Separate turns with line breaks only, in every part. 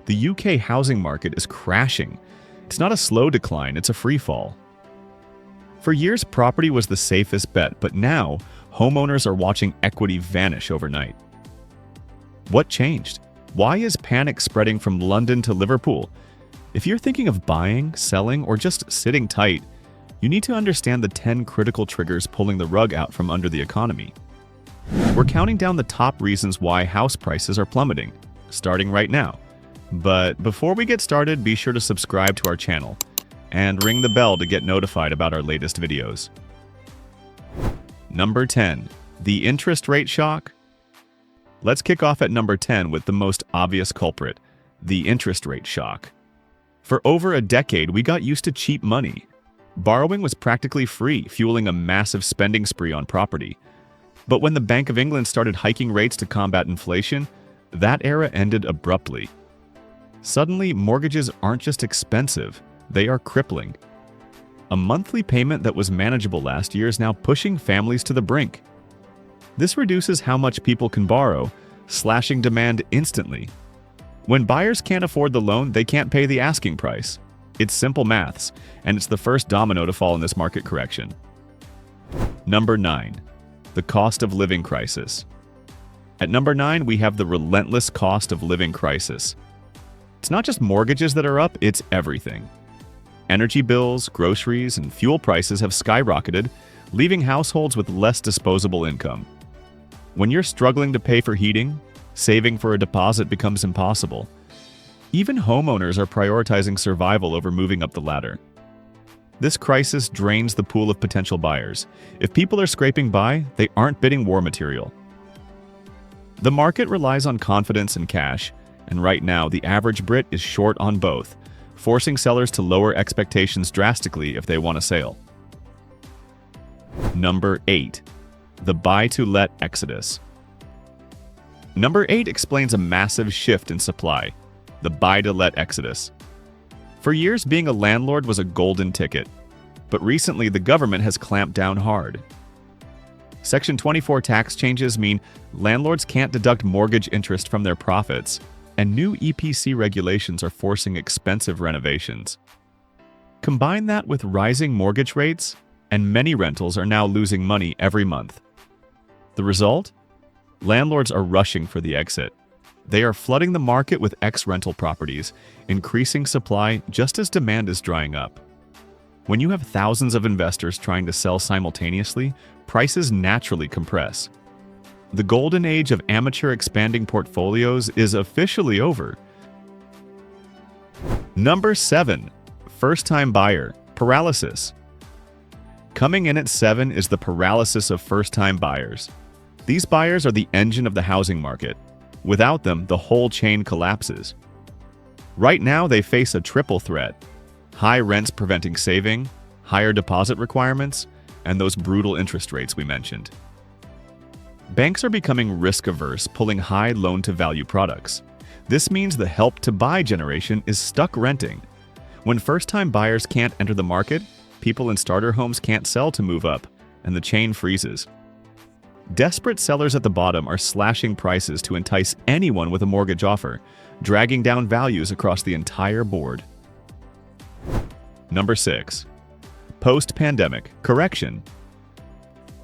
The UK housing market is crashing. It's not a slow decline, it's a free fall. For years, property was the safest bet, but now homeowners are watching equity vanish overnight. What changed? Why is panic spreading from London to Liverpool? If you're thinking of buying, selling, or just sitting tight, you need to understand the 10 critical triggers pulling the rug out from under the economy. We're counting down the top reasons why house prices are plummeting, starting right now. But before we get started, be sure to subscribe to our channel and ring the bell to get notified about our latest videos. Number 10. The interest rate shock? Let's kick off at number 10 with the most obvious culprit, the interest rate shock. For over a decade, we got used to cheap money. Borrowing was practically free, fueling a massive spending spree on property. But when the Bank of England started hiking rates to combat inflation, that era ended abruptly. Suddenly, mortgages aren't just expensive, they are crippling. A monthly payment that was manageable last year is now pushing families to the brink. This reduces how much people can borrow, slashing demand instantly. When buyers can't afford the loan, they can't pay the asking price. It's simple maths, and it's the first domino to fall in this market correction. Number 9. The cost of living crisis. At number 9, we have the relentless cost of living crisis. It's not just mortgages that are up, it's everything. Energy bills, groceries, and fuel prices have skyrocketed, leaving households with less disposable income. When you're struggling to pay for heating, saving for a deposit becomes impossible. Even homeowners are prioritizing survival over moving up the ladder. This crisis drains the pool of potential buyers. If people are scraping by, they aren't bidding war material. The market relies on confidence and cash, and right now the average Brit is short on both, forcing sellers to lower expectations drastically if they want a sale. Number 8. The buy-to-let exodus. Number 8 explains a massive shift in supply, the buy-to-let exodus. For years, being a landlord was a golden ticket, but recently the government has clamped down hard. Section 24 tax changes mean landlords can't deduct mortgage interest from their profits, and new EPC regulations are forcing expensive renovations. Combine that with rising mortgage rates, and many rentals are now losing money every month. The result? Landlords are rushing for the exit. They are flooding the market with ex-rental properties, increasing supply just as demand is drying up. When you have thousands of investors trying to sell simultaneously, prices naturally compress. The golden age of amateur expanding portfolios is officially over. Number 7. First-time buyer paralysis. Coming in at 7 is the paralysis of first-time buyers. These buyers are the engine of the housing market. Without them, the whole chain collapses. Right now, they face a triple threat: high rents preventing saving, higher deposit requirements, and those brutal interest rates we mentioned. Banks are becoming risk-averse, pulling high loan-to-value products. This means the help-to-buy generation is stuck renting. When first-time buyers can't enter the market, people in starter homes can't sell to move up, and the chain freezes. Desperate sellers at the bottom are slashing prices to entice anyone with a mortgage offer, dragging down values across the entire board. Number 6. Post-pandemic correction.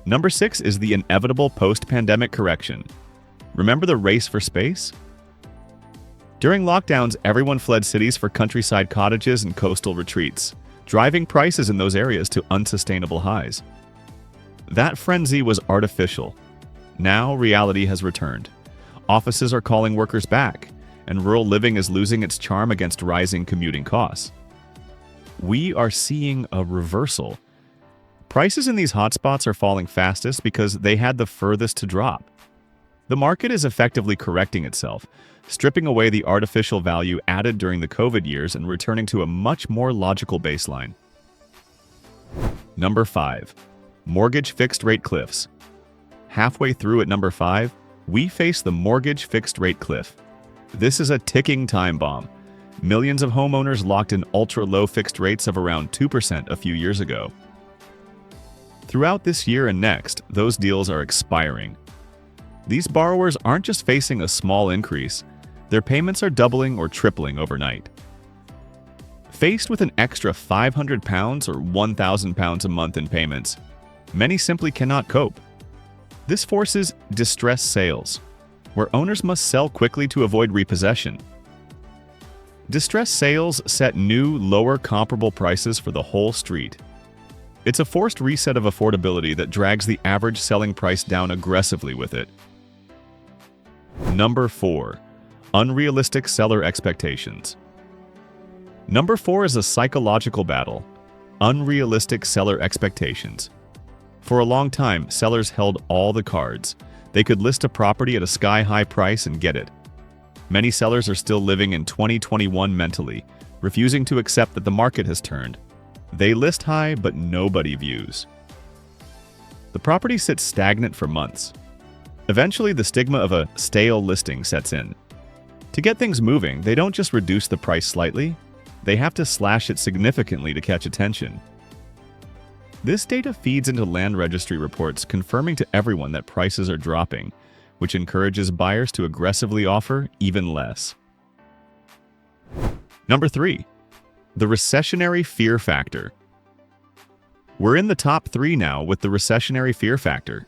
Number 6 is the inevitable post-pandemic correction. Remember the race for space? During lockdowns, everyone fled cities for countryside cottages and coastal retreats, driving prices in those areas to unsustainable highs. That frenzy was artificial. Now reality has returned. Offices are calling workers back, and rural living is losing its charm against rising commuting costs. We are seeing a reversal. Prices in these hotspots are falling fastest because they had the furthest to drop. The market is effectively correcting itself, stripping away the artificial value added during the COVID years and returning to a much more logical baseline. Number 5. Mortgage fixed rate cliffs. Halfway through at number 5, we face the mortgage fixed rate cliff. This is a ticking time bomb. Millions of homeowners locked in ultra-low fixed rates of around 2% a few years ago. Throughout this year and next, those deals are expiring. These borrowers aren't just facing a small increase, Their payments are doubling or tripling overnight. Faced with an extra £500 or £1,000 a month in payments, many simply cannot cope. This forces distressed sales, where owners must sell quickly to avoid repossession. Distressed sales set new, lower comparable prices for the whole street. It's a forced reset of affordability that drags the average selling price down aggressively with it. Number 4. Unrealistic seller expectations. Number 4 is a psychological battle. Unrealistic seller expectations. For a long time, sellers held all the cards. They could list a property at a sky-high price and get it. Many sellers are still living in 2021 mentally, refusing to accept that the market has turned. They list high, but nobody views. The property sits stagnant for months. Eventually, the stigma of a stale listing sets in. To get things moving, they don't just reduce the price slightly, they have to slash it significantly to catch attention. This data feeds into land registry reports confirming to everyone that prices are dropping, which encourages buyers to aggressively offer even less. Number 3. The recessionary fear factor. We're in the top 3 now with the recessionary fear factor.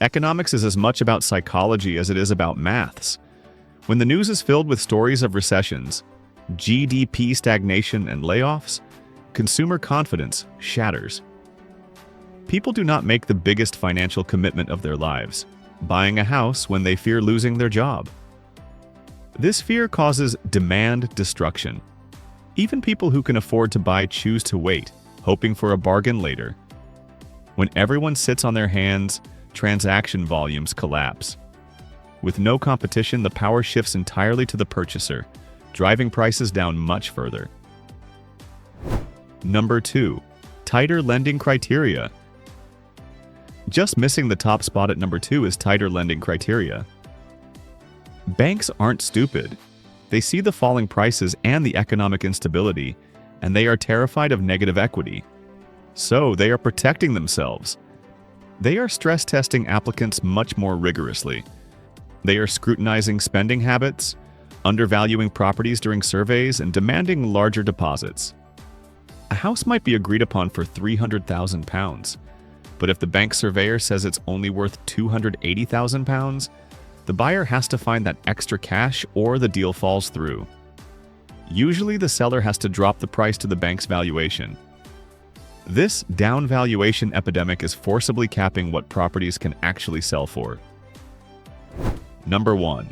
Economics is as much about psychology as it is about maths. When the news is filled with stories of recessions, GDP stagnation and layoffs, consumer confidence shatters. People do not make the biggest financial commitment of their lives, buying a house when they fear losing their job. This fear causes demand destruction. Even people who can afford to buy choose to wait, hoping for a bargain later. When everyone sits on their hands, transaction volumes collapse. With no competition, the power shifts entirely to the purchaser, driving prices down much further. Number 2. Tighter lending criteria. Just missing the top spot at number 2 is tighter lending criteria. Banks aren't stupid. They see the falling prices and the economic instability, and they are terrified of negative equity. So they are protecting themselves. They are stress testing applicants much more rigorously. They are scrutinizing spending habits, undervaluing properties during surveys, and demanding larger deposits. A house might be agreed upon for £300,000, but if the bank surveyor says it's only worth £280,000, the buyer has to find that extra cash or the deal falls through. Usually the seller has to drop the price to the bank's valuation. This down valuation epidemic is forcibly capping what properties can actually sell for. Number 1.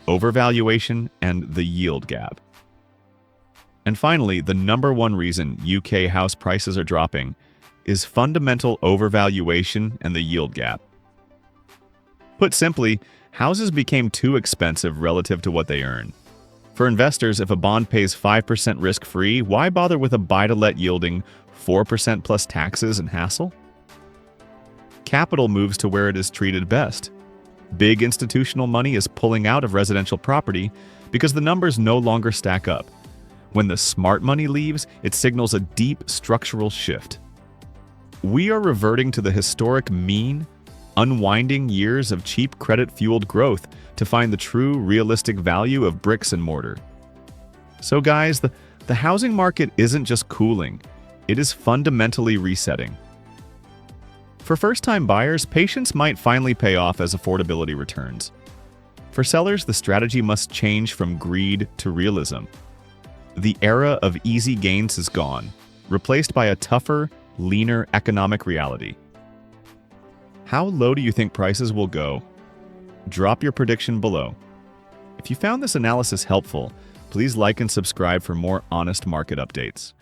Overvaluation and the yield gap. And finally, the number 1 reason UK house prices are dropping is fundamental overvaluation and the yield gap. Put simply, houses became too expensive relative to what they earn. For investors, if a bond pays 5% risk-free, why bother with a buy-to-let yielding 4% plus taxes and hassle? Capital moves to where it is treated best. Big institutional money is pulling out of residential property because the numbers no longer stack up. When the smart money leaves, it signals a deep structural shift. We are reverting to the historic mean, unwinding years of cheap credit-fueled growth to find the true, realistic value of bricks and mortar. So guys, the housing market isn't just cooling, it is fundamentally resetting. For first-time buyers, patience might finally pay off as affordability returns. For sellers, the strategy must change from greed to realism. The era of easy gains is gone, replaced by a tougher, leaner economic reality. How low do you think prices will go? Drop your prediction below. If you found this analysis helpful, please like and subscribe for more honest market updates.